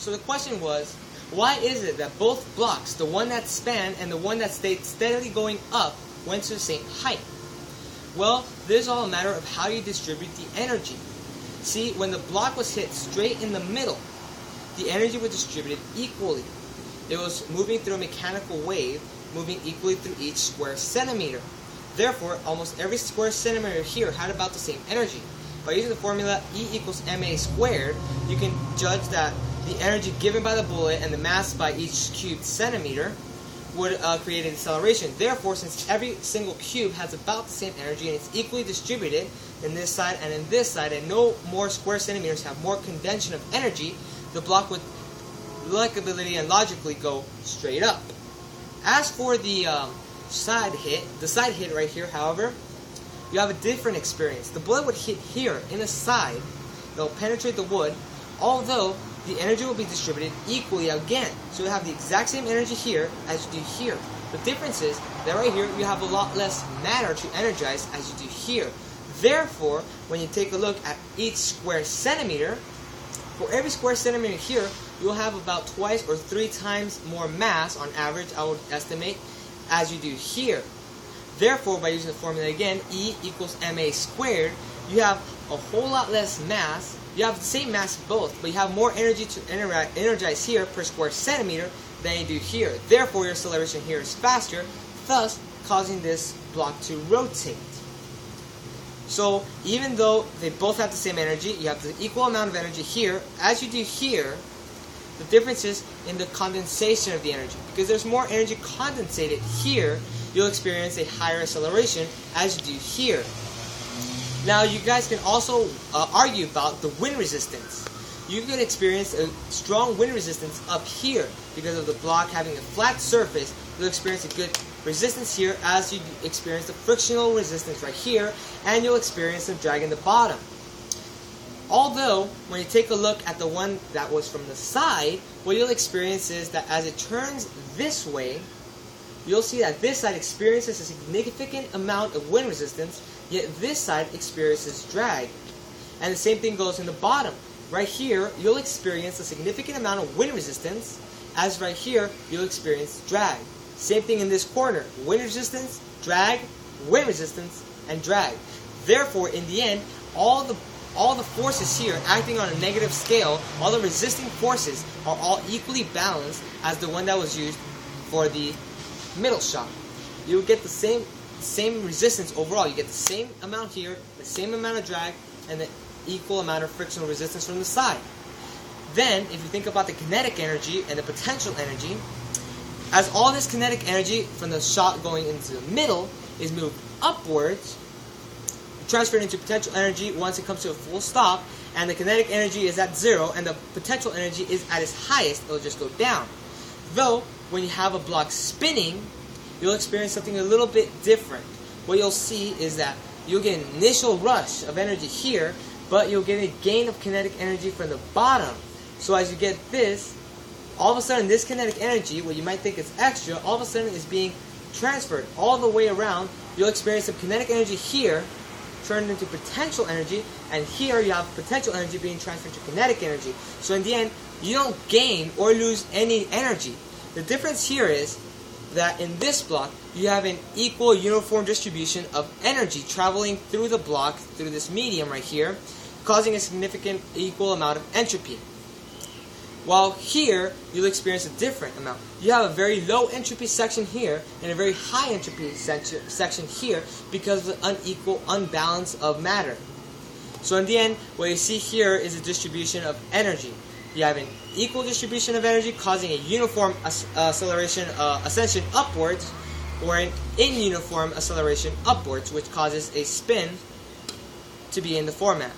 So the question was, why is it that both blocks, the one that spanned and the one that stayed steadily going up, went to the same height? Well, this is all a matter of how you distribute the energy. See, when the block was hit straight in the middle, the energy was distributed equally. It was moving through a mechanical wave, moving equally through each square centimeter. Therefore, almost every square centimeter here had about the same energy. By using the formula E equals ma squared, you can judge that the energy given by the bullet and the mass by each cubed centimeter would create an acceleration. Therefore, since every single cube has about the same energy and it's equally distributed in this side and in this side, and no more square centimeters have more condension of energy, the block would likability and logically go straight up. As for the side hit right here, however, you have a different experience. The bullet would hit here in the side, it'll penetrate the wood, although the energy will be distributed equally again. So you have the exact same energy here as you do here. The difference is that right here you have a lot less matter to energize as you do here. Therefore, when you take a look at each square centimeter, for every square centimeter here, you'll have about twice or 3 times more mass on average, I would estimate, as you do here. Therefore, by using the formula again, E equals ma squared, you have a whole lot less mass. You have the same mass both, but you have more energy to energize here per square centimeter than you do here. Therefore, your acceleration here is faster, thus causing this block to rotate. So, even though they both have the same energy, you have the equal amount of energy here, as you do here, the difference is in the condensation of the energy. Because there's more energy condensated here, you'll experience a higher acceleration as you do here. Now, you guys can also argue about the wind resistance. You can experience a strong wind resistance up here because of the block having a flat surface. You'll experience a good resistance here as you experience the frictional resistance right here, and you'll experience some drag in the bottom. Although, when you take a look at the one that was from the side, what you'll experience is that as it turns this way, you'll see that this side experiences a significant amount of wind resistance, yet this side experiences drag. And the same thing goes in the bottom. Right here, you'll experience a significant amount of wind resistance, as right here, you'll experience drag. Same thing in this corner. Wind resistance, drag, wind resistance, and drag. Therefore, in the end, all the forces here acting on a negative scale, all the resisting forces are all equally balanced as the one that was used for the middle shot. You get the same resistance overall. You get the same amount here, the same amount of drag, and the equal amount of frictional resistance from the side. Then, if you think about the kinetic energy and the potential energy, as all this kinetic energy from the shot going into the middle is moved upwards, transferred into potential energy once it comes to a full stop, and the kinetic energy is at 0 and the potential energy is at its highest, it'll just go down. Though, when you have a block spinning, you'll experience something a little bit different. What you'll see is that you'll get an initial rush of energy here, but you'll get a gain of kinetic energy from the bottom. So as you get this, all of a sudden this kinetic energy, what you might think is extra, all of a sudden is being transferred all the way around. You'll experience some kinetic energy here, turned into potential energy, and here you have potential energy being transferred to kinetic energy. So in the end, you don't gain or lose any energy. The difference here is that in this block, you have an equal uniform distribution of energy traveling through the block, through this medium right here, causing a significant equal amount of entropy. While here, you'll experience a different amount. You have a very low entropy section here and a very high entropy section here because of the unequal unbalance of matter. So in the end, what you see here is a distribution of energy. You have an equal distribution of energy causing a uniform acceleration ascension upwards, or an inuniform acceleration upwards, which causes a spin to be in the format.